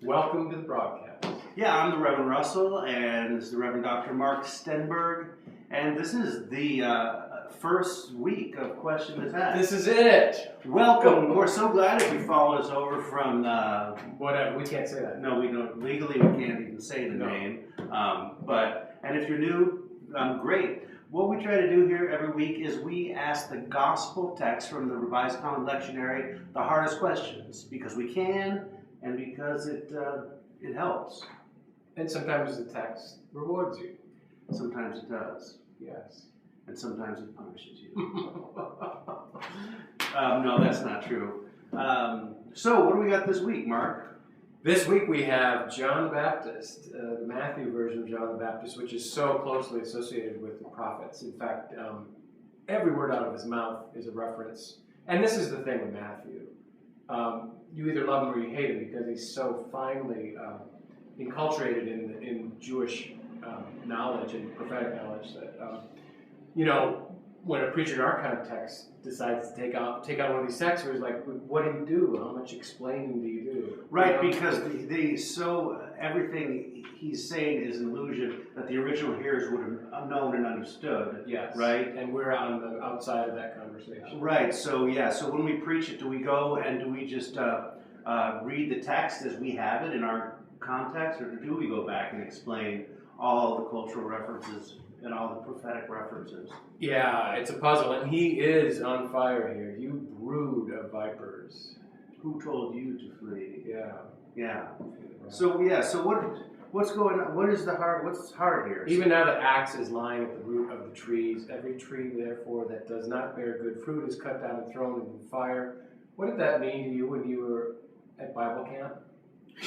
Welcome to the broadcast. Yeah, I'm the Reverend Russell, and this is the Reverend Dr. Mark Stenberg, and this is the first week of Question the Text. This is it. Welcome. We're so glad if you followed us over from... Whatever, we can't say that. No, we don't. Legally, we can't even say the name. And if you're new, great. What we try to do here every week is we ask the gospel text from the Revised Common Lectionary the hardest questions, because we can and because it helps. And sometimes the text rewards you. Sometimes it does. Yes. And sometimes it punishes you. No, that's not true. So what do we got this week, Mark? This week we have John the Baptist, the Matthew version of John the Baptist, which is so closely associated with the prophets. In fact, every word out of his mouth is a reference. And this is the thing with Matthew. You either love him or you hate him because he's so finely enculturated in Jewish knowledge and prophetic knowledge that, when a preacher in our context decides to take out one of these texts, it's like, what do you do? How much explaining do you do? Right, because everything he's saying is an illusion that the original hearers would have known and understood. Yes. Right? And we're on the outside of that conversation. Right, so when we preach it, do we go and do we just read the text as we have it in our context, or do we go back and explain all the cultural references and all the prophetic references? Yeah, it's a puzzle, and he is on fire here. You brood of vipers. Who told you to flee? Yeah. Yeah. So what's going on? What's hard here? Even now the axe is lying at the root of the trees. Every tree, therefore, that does not bear good fruit is cut down and thrown into the fire. What did that mean to you when you were at Bible camp?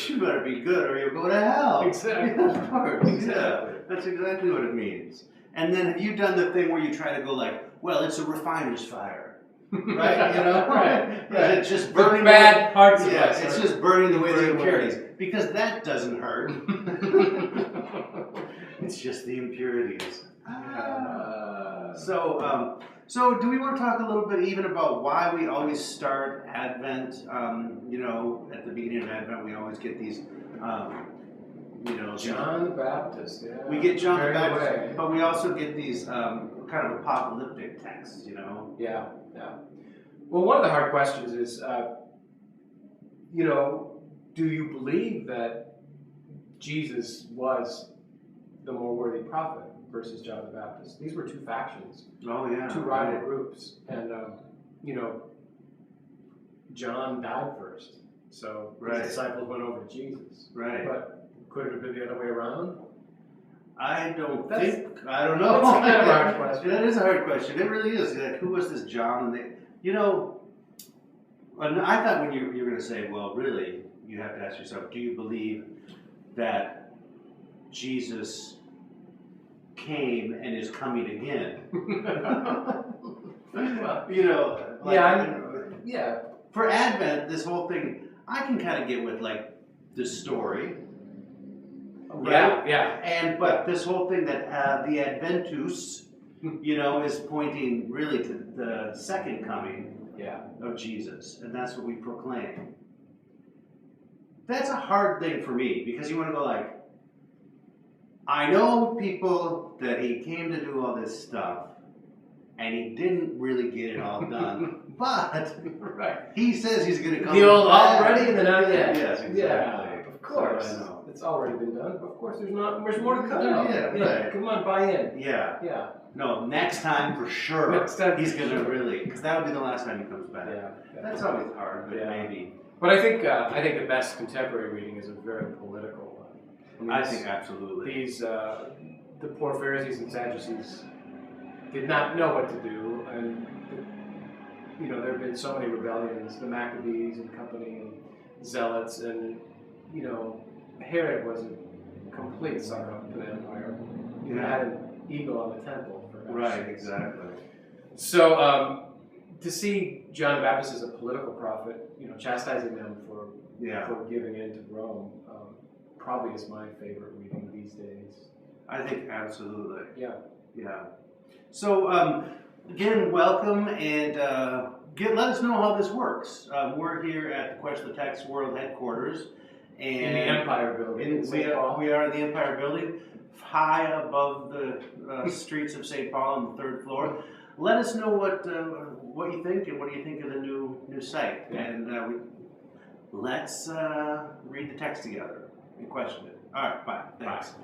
You better be good or you'll go to hell. Exactly. Yeah, of course. Exactly. Yeah, that's exactly what it means. And then have you done the thing where you try to go like, well, it's a refiner's fire, right? Right. Yeah, it's just burning the bad parts of us. It's just burning the way the impurities, because that doesn't hurt. It's just the impurities. So do we want to talk a little bit even about why we always start Advent? At the beginning of Advent, we always get these, John the Baptist, yeah. We get John the Baptist, away. but we also get these kind of apocalyptic texts, Yeah. Well, one of the hard questions is, do you believe that Jesus was the more worthy prophet versus John the Baptist? These were two factions. Oh, yeah. Two rival groups. And, John died first. So his disciples went over to Jesus. Right. But could it have been the other way around? I don't know. That's kind of a hard question. That is a hard question. It really is. Like, who was this John? And I thought when you were going to say, well, really, you have to ask yourself, do you believe that Jesus came and is coming again? Yeah. For Advent, this whole thing, I can kind of get with like the story. Right? Yeah. But this whole thing that the Adventus, is pointing really to the second coming of Jesus, and that's what we proclaim. That's a hard thing for me, because you want to go like, I know people that he came to do all this stuff, and he didn't really get it all done. But he says he's going to come. The old already and the not yet. Yes, exactly. Yeah, of course. So I know. It's already been done. Of course, there's more to come. Yeah. Come on, buy in. Yeah. No, next time for sure. Next time he's going to really, because that'll be the last time he comes back. Yeah. That's always hard, but maybe. But I think the best contemporary reading is a very political one. I think absolutely. These the poor Pharisees and Sadducees did not know what to do, and there have been so many rebellions, the Maccabees and company, and Zealots, and Herod was a complete sucker up to the empire. He had an eagle on the temple. Right, exactly. So to see John the Baptist as a political prophet, chastising them for giving in to Rome, probably is my favorite reading these days. I think absolutely. Yeah. So again, welcome, and let us know how this works. We're here at the Question the Text World Headquarters, And in the Empire Building in St. Paul. We are in the Empire Building, high above the streets of St. Paul on the 3rd floor. Let us know what you think, and what do you think of the new site. Yeah. And let's read the text together and question it. All right, bye. Thanks. Bye.